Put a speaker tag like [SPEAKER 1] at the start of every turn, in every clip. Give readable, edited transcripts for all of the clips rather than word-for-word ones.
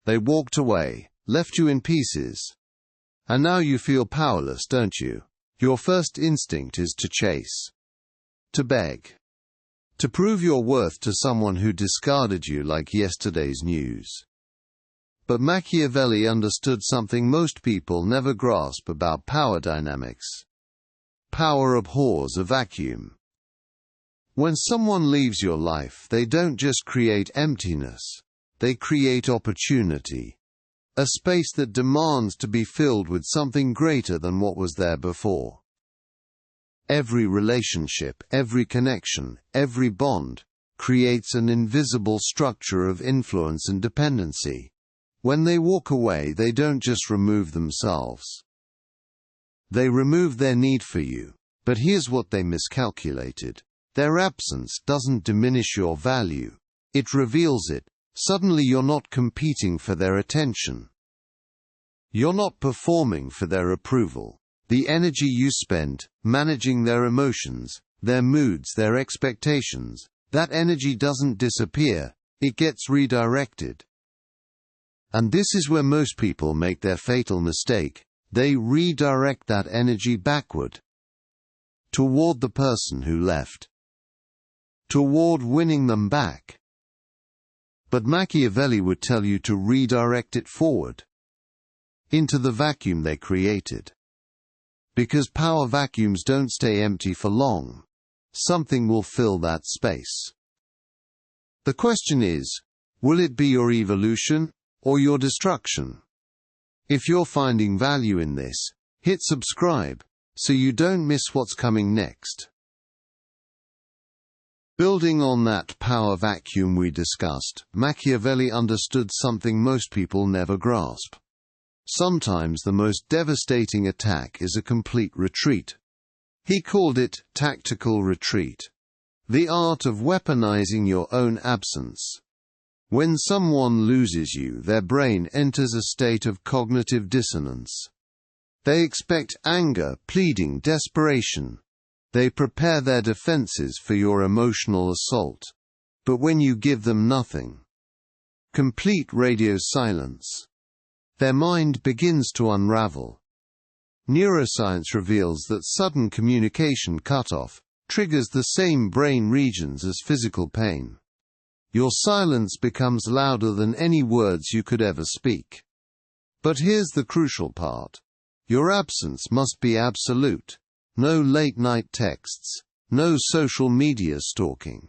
[SPEAKER 1] They walked away, left you in pieces. And now you feel powerless, don't you? Your first instinct is to chase. To beg. To prove your worth to someone who discarded you like yesterday's news. But Machiavelli understood something most people never grasp about power dynamics. Power abhors a vacuum. When someone leaves your life, they don't just create emptiness, they create opportunity. A space that demands to be filled with something greater than what was there before. Every relationship, every connection, every bond, creates an invisible structure of influence and dependency. When they walk away, they don't just remove themselves. They remove their need for you. But here's what they miscalculated. Their absence doesn't diminish your value. It reveals it. Suddenly you're not competing for their attention. You're not performing for their approval. The energy you spend managing their emotions, their moods, their expectations, that energy doesn't disappear, it gets redirected. And this is where most people make their fatal mistake. They redirect that energy backward. Toward the person who left. Toward winning them back. But Machiavelli would tell you to redirect it forward. Into the vacuum they created. Because power vacuums don't stay empty for long. Something will fill that space. The question is, will it be your evolution or your destruction? If you're finding value in this, hit subscribe so you don't miss what's coming next. Building on that power vacuum we discussed, Machiavelli understood something most people never grasp. Sometimes the most devastating attack is a complete retreat. He called it tactical retreat. The art of weaponizing your own absence. When someone loses you, their brain enters a state of cognitive dissonance. They expect anger, pleading, desperation. They prepare their defenses for your emotional assault. But when you give them nothing, complete radio silence, their mind begins to unravel. Neuroscience reveals that sudden communication cutoff triggers the same brain regions as physical pain. Your silence becomes louder than any words you could ever speak. But here's the crucial part. Your absence must be absolute. No late-night texts, no social media stalking.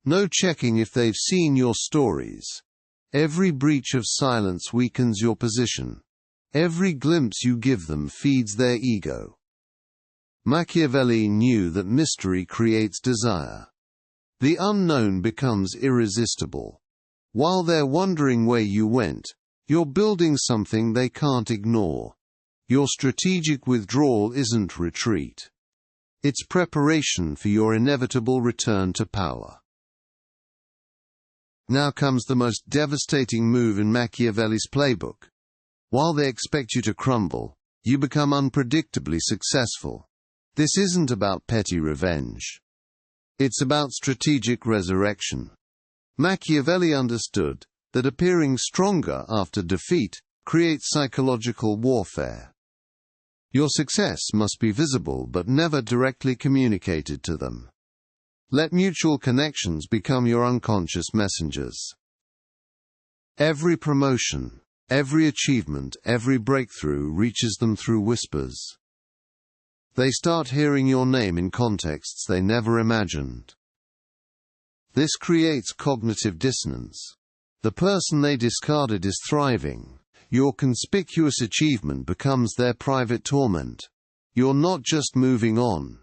[SPEAKER 1] No checking if they've seen your stories. Every breach of silence weakens your position. Every glimpse you give them feeds their ego. Machiavelli knew that mystery creates desire. The unknown becomes irresistible. While they're wondering where you went, you're building something they can't ignore. Your strategic withdrawal isn't retreat. It's preparation for your inevitable return to power. Now comes the most devastating move in Machiavelli's playbook. While they expect you to crumble, you become unpredictably successful. This isn't about petty revenge. It's about strategic resurrection. Machiavelli understood that appearing stronger after defeat creates psychological warfare. Your success must be visible but never directly communicated to them. Let mutual connections become your unconscious messengers. Every promotion, every achievement, every breakthrough reaches them through whispers. They start hearing your name in contexts they never imagined. This creates cognitive dissonance. The person they discarded is thriving. Your conspicuous achievement becomes their private torment. You're not just moving on.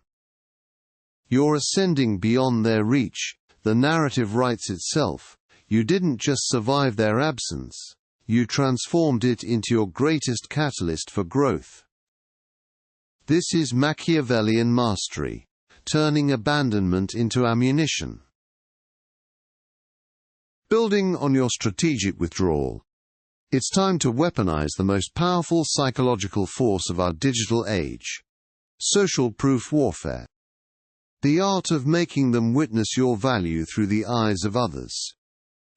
[SPEAKER 1] You're ascending beyond their reach. The narrative writes itself. You didn't just survive their absence. You transformed it into your greatest catalyst for growth. This is Machiavellian mastery, turning abandonment into ammunition. Building on your strategic withdrawal, it's time to weaponize the most powerful psychological force of our digital age: social proof warfare. The art of making them witness your value through the eyes of others.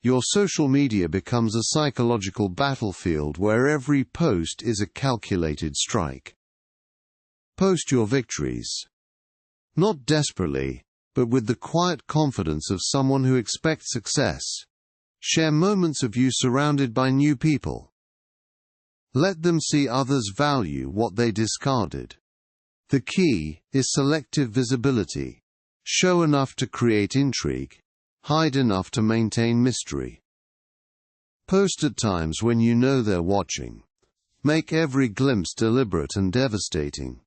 [SPEAKER 1] Your social media becomes a psychological battlefield where every post is a calculated strike. Post your victories. Not desperately, but with the quiet confidence of someone who expects success. Share moments of you surrounded by new people. Let them see others value what they discarded. The key is selective visibility. Show enough to create intrigue. Hide enough to maintain mystery. Post at times when you know they're watching. Make every glimpse deliberate and devastating.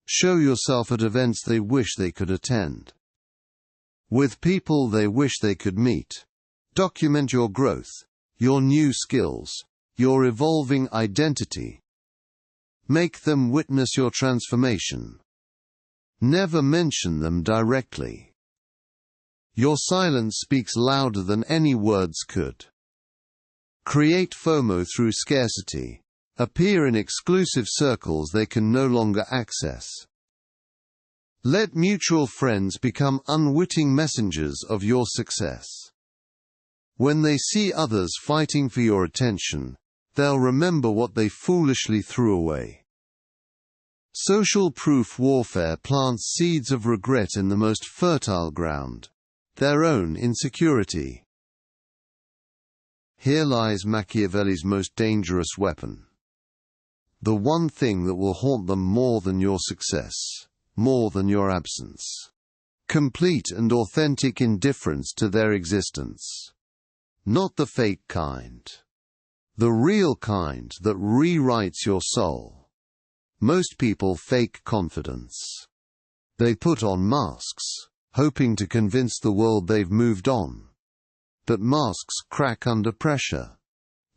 [SPEAKER 1] Show yourself at events they wish they could attend. With people they wish they could meet. Document your growth, your new skills, your evolving identity. Make them witness your transformation. Never mention them directly. Your silence speaks louder than any words could. Create FOMO through scarcity. Appear in exclusive circles they can no longer access. Let mutual friends become unwitting messengers of your success. When they see others fighting for your attention, they'll remember what they foolishly threw away. Social proof warfare plants seeds of regret in the most fertile ground, their own insecurity. Here lies Machiavelli's most dangerous weapon. The one thing that will haunt them more than your success, more than your absence. Complete and authentic indifference to their existence. Not the fake kind. The real kind that rewrites your soul. Most people fake confidence. They put on masks, hoping to convince the world they've moved on. But masks crack under pressure.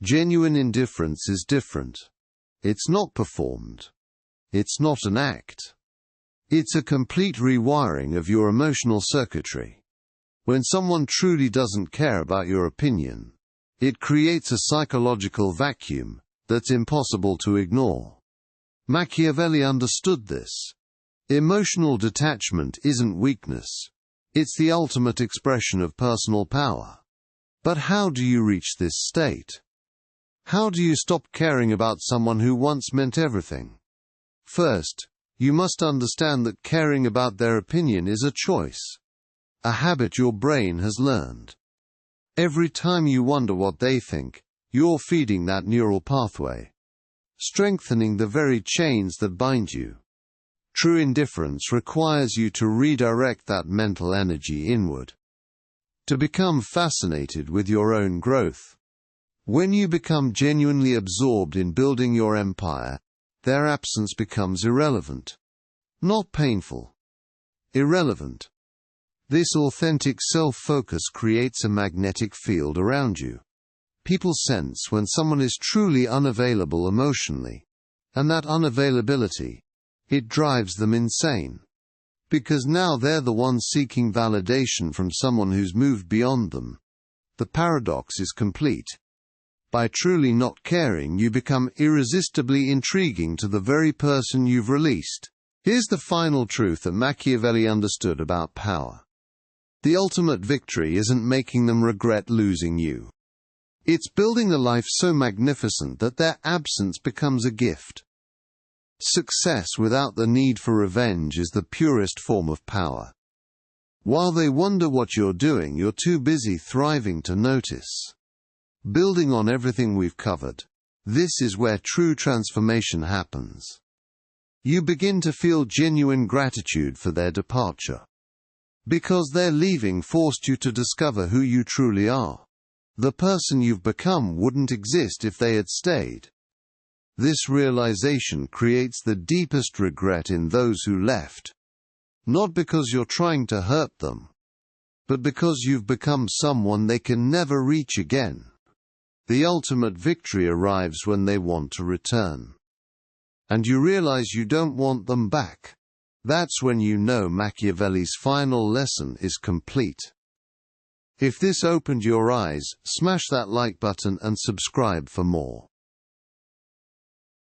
[SPEAKER 1] Genuine indifference is different. It's not performed. It's not an act. It's a complete rewiring of your emotional circuitry. When someone truly doesn't care about your opinion, it creates a psychological vacuum that's impossible to ignore. Machiavelli understood this. Emotional detachment isn't weakness. It's the ultimate expression of personal power. But how do you reach this state? How do you stop caring about someone who once meant everything? First, you must understand that caring about their opinion is a choice. A habit your brain has learned. Every time you wonder what they think, you're feeding that neural pathway, strengthening the very chains that bind you. True indifference requires you to redirect that mental energy inward, to become fascinated with your own growth. When you become genuinely absorbed in building your empire, their absence becomes irrelevant. Not painful. Irrelevant. This authentic self-focus creates a magnetic field around you. People sense when someone is truly unavailable emotionally, and that unavailability, it drives them insane. Because now they're the ones seeking validation from someone who's moved beyond them. The paradox is complete. By truly not caring, you become irresistibly intriguing to the very person you've released. Here's the final truth that Machiavelli understood about power. The ultimate victory isn't making them regret losing you. It's building a life so magnificent that their absence becomes a gift. Success without the need for revenge is the purest form of power. While they wonder what you're doing, you're too busy thriving to notice. Building on everything we've covered, this is where true transformation happens. You begin to feel genuine gratitude for their departure. Because their leaving forced you to discover who you truly are. The person you've become wouldn't exist if they had stayed. This realization creates the deepest regret in those who left. Not because you're trying to hurt them, but because you've become someone they can never reach again. The ultimate victory arrives when they want to return. And you realize you don't want them back. That's when you know Machiavelli's final lesson is complete. If this opened your eyes, smash that like button and subscribe for more.